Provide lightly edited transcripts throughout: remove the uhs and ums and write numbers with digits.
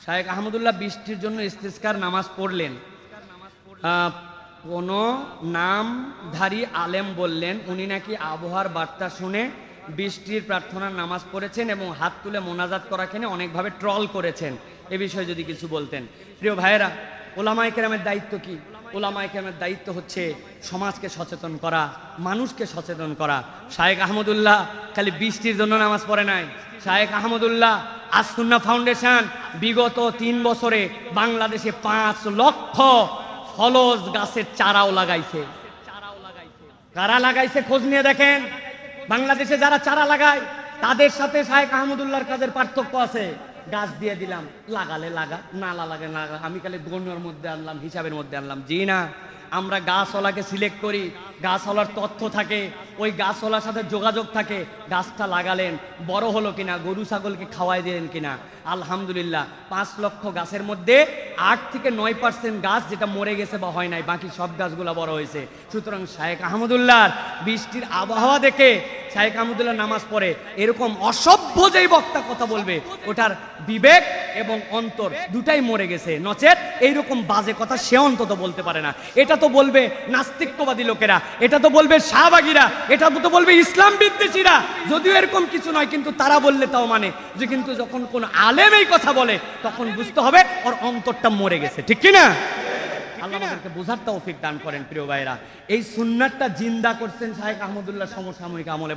শায়েখ আহমদুল্লাহ বৃষ্টির জন্য ইস্তিসকার নামাজ পড়লেন। কোনো নামধারী আলেম বললেন উনি নাকি আবহাওয়ার বার্তা শুনে বৃষ্টির প্রার্থনার নামাজ পড়েছেন এবং হাত তুলে মোনাজাত করাকে অনেকভাবে ট্রল করেছেন। এ বিষয়ে যদি কিছু বলতেন। প্রিয় ভাইয়েরা, ওলামায়ে কেরামের দায়িত্ব কি? ওলামায়ে কেরামের দায়িত্ব হচ্ছে সমাজকে সচেতন করা, মানুষকে সচেতন করা। শায়েখ আহমদুল্লাহ খালি বৃষ্টির জন্য নামাজ পড়ে নাই। শায়েখ আহমদুল্লাহ আস সুন্নাহ ফাউন্ডেশন বিগত 3 বছরে বাংলাদেশে 5 লক্ষ ফলজ গাছের চারাও লাগাইছে। কারা লাগাইছে খোঁজ নিয়ে দেখেন। বাংলাদেশে যারা চারা লাগায় তাদের সাথে শায়েখ আহমদুল্লাহর কাজের পার্থক্য আছে। গাছ দিয়ে দিলাম, লাগালে লাগা, না লাগালে লাগা, আমি খালি গণ্যর মধ্যে আনলাম, হিসাবের মধ্যে আনলাম। জি না, আমরা গাছওয়ালাকে সিলেক্ট করি, গাছওয়ালার তথ্য থাকে, ওই গাছওয়ালার সাথে যোগাযোগ থাকে। গাছটা লাগালেন, বড় হলো কিনা, গরু ছাগলকে খাওয়াই দিলেন কিনা। আলহামদুলিল্লাহ 5 লক্ষ গাছের মধ্যে 8 থেকে 9% গাছ যেটা মরে গেছে বা হয় নাই, বাকি সব গাছগুলো বড় হয়েছে। সুতরাং শায়েখ আহমদুল্লাহর বৃষ্টির আবহাওয়া দেখে শায়েখ আহমদুল্লাহ নামাজ পড়ে। এরকম অসভ্য যেই বক্তা কথা বলবে ওটার বিবেক এবং অন্তর দুটাই মরে গেছে, নচেত এইরকম বাজে কথা সে অন্তত বলতে পারে না। এটা তো বলবে নাস্তিকবাদী লোকেরা, এটা তো বলবে শাহবাগীরা, এটা তো বলবে ইসলাম বিদ্বেষীরা। যদিও এরকম কিছু নয়, কিন্তু তারা বললে তাও মানে যে, কিন্তু যখন কোন আলেম এই কথা বলে তখন বুঝতে হবে ওর অন্তরটা মরে গেছে, ঠিক কি না? আল্লাহ আমাদেরকে বোঝার তৌফিক দান করেন। প্রিয় ভাইরা, এই সুন্নাতটা জিন্দা করছেন শায়েখ আহমদুল্লাহ সমসাময়িক আমলে।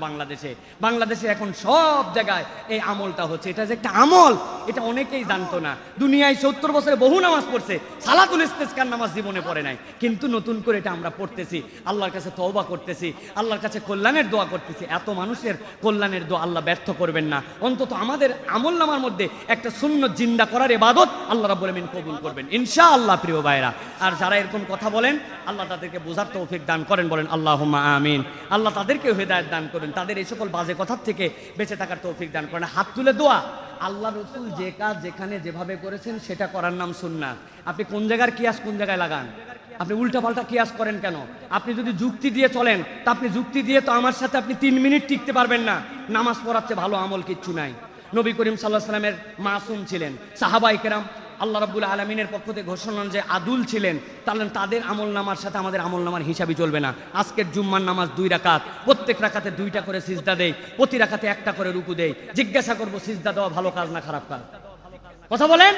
বাংলাদেশে এখন সব জায়গায় এই আমলটা হচ্ছে। এটা যে একটা আমল, এটা অনেকেই জানতো না। দুনিয়ায় 70 বছরে বহু নামাজ পড়ছে, সালাতুল ইস্তিসকার নামাজ জীবনে পড়ে নাই, কিন্তু নতুন করে এটা আমরা পড়তেছি, আল্লাহর কাছে তওবা করতেছি, আল্লাহর কাছে কল্যাণের দোয়া করতেছি। এত মানুষের কল্যাণের দোয়া আল্লাহ ব্যর্থ করবেন না। অন্তত আমাদের আমলনামার মধ্যে একটা সুন্নত জিন্দা করার ইবাদত আল্লাহ রাব্বুল আমিন কবুল করবেন ইনশাআল্লাহ। প্রিয় ভাইরা, আর যারা এরকম কথা বলেন আল্লাহ তাদেরকে বোঝার তৌফিক দান করেন, বলেন আল্লাহুম্মা আমিন। আল্লাহ তাদেরকে হেদায়েত দান করেন, তাদের এই সকল বাজে কথার থেকে বেঁচে থাকার তৌফিক দান করেন। হাত তুলে দোয়া, আল্লাহ রসুল যে কাজ যেখানে যেভাবে করেছেন সেটা করার নাম সুন্নাত। আপনি কোন জায়গার কিয়াস কোন জায়গায় লাগান? আপনি উল্টাপাল্টা কিয়াস করেন কেন? আপনি যদি যুক্তি দিয়ে চলেন তা আপনি যুক্তি দিয়ে তো আমার সাথে আপনি 3 মিনিট টিকতে পারবেন না। নামাজ পড়ার চেয়ে ভালো আমল কিচ্ছু নাই। নবী করিম সাল্লাল্লাহু আলাইহি ওয়াসাল্লামের মাসুম ছিলেন, সাহাবায়ে কেরাম আল্লাহ রাব্বুল আলামিনের পক্ষ থেকে ঘোষণা যে আদুল ছিলেন, তাহলে তাদের আমল নামার সাথে আমাদের আমল নামার হিসাবই চলবে না। আজকের জুম্মার নামাজ 2 রাকাত, প্রত্যেক রাকাতে 2টা করে সিজদা দেই, প্রতি রাকাতে 1টা করে রুকু দেই। জিজ্ঞাসা করবো সিজদা দেওয়া ভালো কাজ না খারাপ কাজ? কথা বলেন,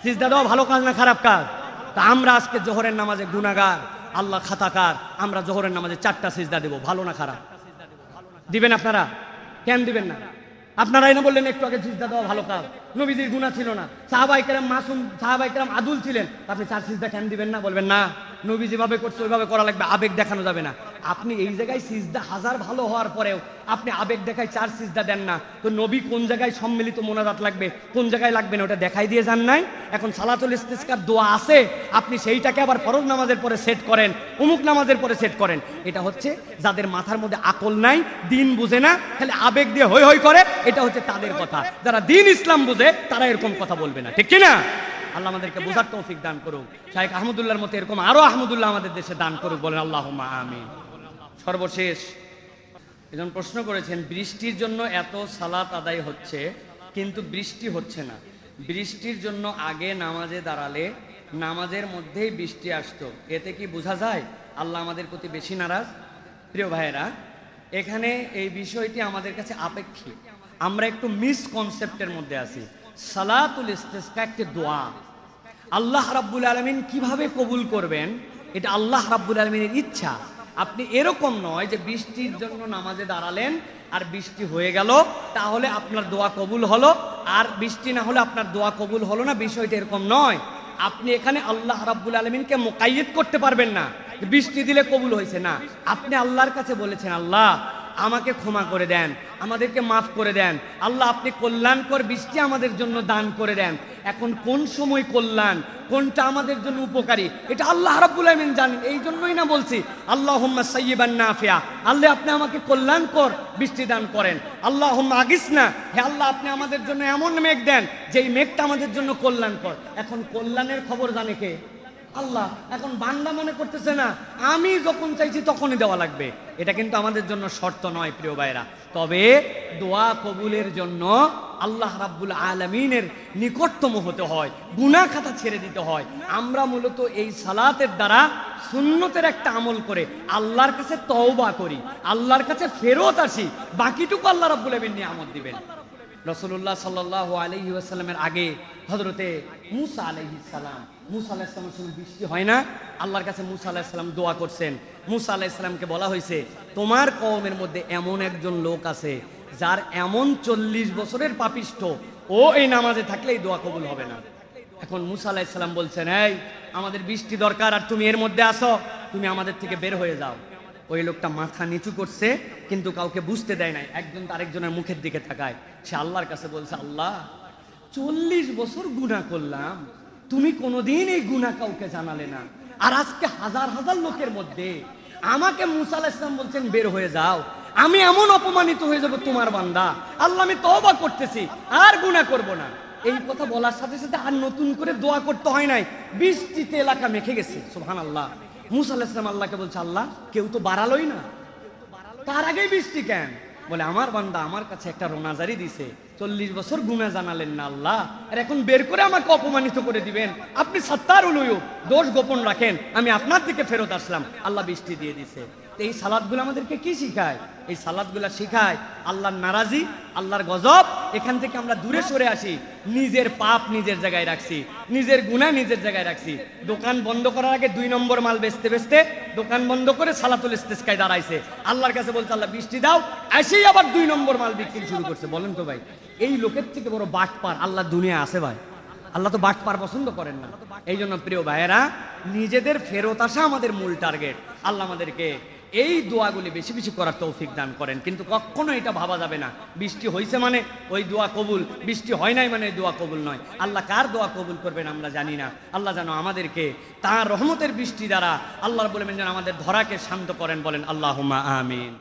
সিজদা দেওয়া ভালো কাজ না খারাপ কাজ? তা আমরা আজকে জোহরের নামাজে গুনাহগার, আল্লাহ খাতাকার, আমরা জোহরের নামাজে 4টা সিজদা দেব, ভালো না খারাপ? দিবেন আপনারা? কেন দিবেন না? আপনারাই না বললেন একটু আগে সিজদা দেওয়া ভালো কাজ, নবীজির গুনাহ ছিল না, সাহাবায়ে কেরাম মাসুম, সাহাবায়ে কেরাম আদুল ছিলেন, আপনি 4 সিজদা কেন দিবেন না? বলবেন না নবী যেভাবে করছে ওইভাবে করা লাগবে, আবেগ দেখানো যাবে না। আপনি এই জায়গায় সিজদা হাজার ভালো হওয়ার পরেও আপনি আবেগ দেখায় 4 সিজদা দেন না, তো নবী কোন জায়গায় সম্মিলিত মোনাজাত লাগবে, কোন জায়গায় লাগবে না ওটা দেখাই দিয়ে যান নাই? এখন সালাতুল ইস্তিসকার দোয়া আছে, আপনি সেইটাকে আবার ফরজ নামাজের পরে সেট করেন, অমুক নামাজের পরে সেট করেন। এটা হচ্ছে যাদের মাথার মধ্যে আকল নাই, দিন বুঝে না, খালি আবেগ দিয়ে হই হই করে, এটা হচ্ছে তাদের কথা। যারা দিন ইসলাম বুঝে তারা এরকম কথা বলবে না, ঠিক কিনা? আল্লাহ আমাদেরকে বোঝার তৌফিক দান করুক। শায়েখ আহমদুল্লাহর মতো এরকম আরো আহমদুল্লাহ আমাদের দেশে দান করুক, বলেন আল্লাহুম্মা আমিন। সর্বশেষ একজন প্রশ্ন করেছেন, বৃষ্টির জন্য এত সালাত আদায় হচ্ছে কিন্তু বৃষ্টি হচ্ছে না, বৃষ্টির জন্য আগে নামাজে দাঁড়ালে নামাজের মধ্যেই বৃষ্টি আসতো, এতে কি বোঝা যায় আল্লাহ আমাদের প্রতি বেশি নারাজ? প্রিয় ভাইয়েরা, এখানে এই বিষয়টি আমাদের কাছে আপেক্ষিক, আমরা একটু মিসকনসেপ্টের মধ্যে আছি। সালাতুল ইস্তিসকা একটি দোয়া, আল্লাহ রাব্বুল আলামিন কিভাবে কবুল করবেন এটা আল্লাহ রাব্বুল আলামিনের ইচ্ছা। আপনি এরকম নয় যে বৃষ্টির জন্য নামাজে দাঁড়ালেন আর বৃষ্টি হয়ে গেল তাহলে আপনার দোয়া কবুল হলো, আর বৃষ্টি না হলে আপনার দোয়া কবুল হলো না, বিষয়টা এরকম নয়। আপনি এখানে আল্লাহ রাব্বুল আলামিনকে মুকাইয়িদ করতে পারবেন না, বৃষ্টি দিলে কবুল হয়েছে না। আপনি আল্লাহর কাছে বলেছেন, আল্লাহ আমাকে ক্ষমা করে দেন, আমাদেরকে মাফ করে দেন, আল্লাহ আপনি কল্যাণকর বৃষ্টি আমাদের জন্য দান করে দেন। এখন কোন সময় কল্যাণ, কোনটা আমাদের জন্য উপকারী, এটা আল্লাহ রাব্বুল আলামিন জানেন। এই জন্যই না বলছি আল্লাহুম্মা সাইয়্যিবান নাফিয়া, আল্লাহ আপনি আমাকে কল্যাণকর বৃষ্টি দান করেন। আল্লাহুম্মা আগিসনা, হে আল্লাহ আপনি আমাদের জন্য এমন মেঘ দেন যেই মেঘটা আমাদের জন্য কল্যাণকর। এখন কল্যাণের খবর জানে কে? আল্লাহ এখন বান্দা মনে করতেছে না আমি যখন চাইছি তখনই দেওয়া লাগবে। এটা কিন্তু আমাদের জন্য শর্ত নয় প্রিয় ভাইরা। তবে দোয়া কবুলের জন্য আল্লাহ রাব্বুল আলামিনের নিকটতম হতে হয়, গুনাহ খাতা ছেড়ে দিতে হয়। আমরা মূলত এই সালাতের দ্বারা সুন্নতের একটা আমল করে আল্লাহর কাছে তওবা করি, আল্লাহর কাছে ফেরত আসি, বাকিটুকু আল্লাহ রাব্বুল আলামিন নিয়ামত দিবেন। রাসূলুল্লাহ সাল্লাল্লাহু আলাইহি ওয়াসাল্লামের আগে হযরতে মূসা আলাইহিস সালাম, মূসা আলাইহিস সালামের সময় বৃষ্টি হয় না, আল্লাহর কাছে মূসা আলাইহিস সালাম দোয়া করছেন। মূসা আলাইহিস সালামকে বলা হয়েছে তোমার কওমের মধ্যে এমন একজন লোক আছে যার এমন 40 বছরের পাপিষ্ঠ, ও এই নামাজে থাকলে এই দোয়া কবুল হবে না। এখন মূসা আলাইহিস সালাম বলছেন এই আমাদের বৃষ্টি দরকার আর তুমি এর মধ্যে আসো, তুমি আমাদের থেকে বের হয়ে যাও। ওই লোকটা মাথা নিচু করছে কিন্তু কাউকে বুঝতে দেয় নাই, একজন আরেকজনের মুখের দিকে তাকায়। সে আল্লাহর কাছে বলছে আল্লাহ 40 বছর গুনাহ করলাম, তুমি কোনোদিন এই গুনাহ কাউকে জানালে না, আর আজকে হাজার হাজার লোকের মধ্যে আমাকে মূসা আলাইহিস সালাম বলছেন বের হয়ে যাও, আমি এমন অপমানিত হয়ে যাব তোমার বান্দা, আল্লাহ আমি তওবা করতেছি আর গুনাহ করব না। এই কথা বলার সাথে সাথে আর নতুন করে দোয়া করতে হয় নাই, বৃষ্টিতে এলাকা মেখে গেছে। সুবহানাল্লাহ। মূসা আলাইহিস সালাম আল্লাহকে বলছে আল্লাহ কেউ তো বাড়ালোই না, তার আগেই বৃষ্টি কেন? বলে আমার বান্দা আমার কাছে একটা রোনাজারি দিছে, 40 বছর গুনাহ জানালেন না আল্লাহ, আর এখন বের করে আমাকে অপমানিত করে দিবেন। আপনি সাত্তারুল উয়ুব, দোষ গোপন রাখেন, আমি আপনার দিকে ফেরত আসলাম, আল্লাহ বৃষ্টি দিয়ে দিছে। তো এই সালাদগুলো আমাদেরকে কি শিখায়? এই সালাদগুলো শিখায় আল্লাহর নারাজি, আল্লাহর গজব, এখান থেকে আমরা দূরে সরে আসি। নিজের পাপ নিজের জায়গায় রাখছি, নিজের গুনাহ নিজের জায়গায় রাখছি। দোকান বন্ধ করার আগে 2 নম্বর মাল বেচতে বেচতে দোকান বন্ধ করে সালাতুল ইস্তিসকায় দাঁড়াইছে, আল্লাহর কাছে বলছে আল্লাহ বৃষ্টি দাও, এসেই আবার 2 নম্বর মাল বিক্রি শুরু করছে। বলেন তো ভাই এই লোকের থেকে বড় বাটপার আল্লাহ দুনিয়া আছে ভাই? আল্লাহ তো বাটপার পছন্দ করেন না। এই জন্য প্রিয় ভাইয়েরা নিজেদের ফেরত আসা আমাদের মূল টার্গেট। আল্লাহ আমাদেরকে এই দোয়াগুলি বেশি বেশি করার তৌফিক দান করেন। কিন্তু কখনো এটা ভাবা যাবে না বৃষ্টি হয়েছে মানে ওই দোয়া কবুল, বৃষ্টি হয় নাই মানে দোয়া কবুল নয়। আল্লাহ কার দোয়া কবুল করবেন আমরা জানি না। আল্লাহ যেন আমাদেরকে তার রহমতের বৃষ্টি দ্বারা আল্লাহর বলেন যেন আমাদের ধরাকে শান্ত করেন। বলেন আল্লাহুম্মা আমিন।